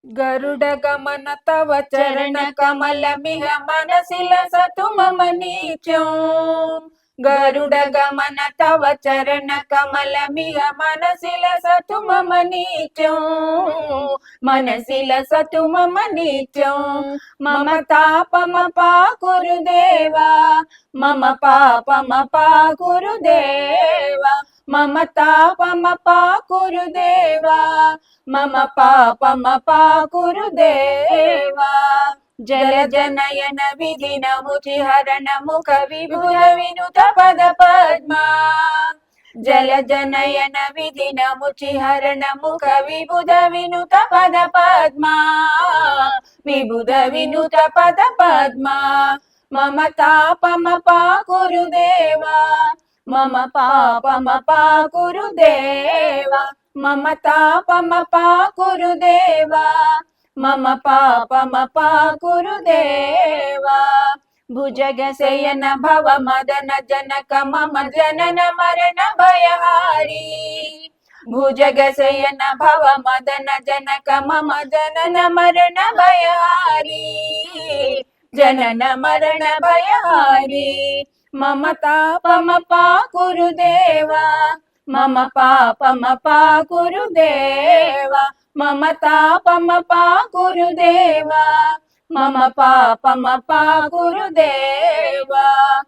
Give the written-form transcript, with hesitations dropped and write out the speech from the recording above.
गरुड गमन तव चरण कमल मिह मनसिल सतु मम नीचों। गरुड गमन तव चरण कमल मिह मनसिल सतु मम नीचों। मनसिल सतु मम नीचों। मम तापम पा गुरुदेवा, मम पापम पा गुरुदेवा, मम तापम पा गुरुदेवा, मम पापम पा गुरुदेवा। जलजनयन विधिन मुचिहरण मुख विभुध विनुत पद पद्मा। जलजनयन विधिन मुचिहरण मुख विबुध विनुत पद पद्मा। विबुध विनुत पद पद्मा। मम तापम पा गुरुदेवा, मम पापम पा गुरुदेवा, मम तापम पा गुरुदेवा, मम पापम पा गुरुदेवा। भुजगशयन भव मदन जनक मम जनन मरण भयहारी। भुजगशयन भव मदन जनक मम जनन मरण भयहारी। जनन मरण भयहारी। मम तापम पा गुरुदेवा, मम पापम पा गुरुदेवा, मम तापम पा गुरुदेवा, मम पापम पा गुरुदेवा।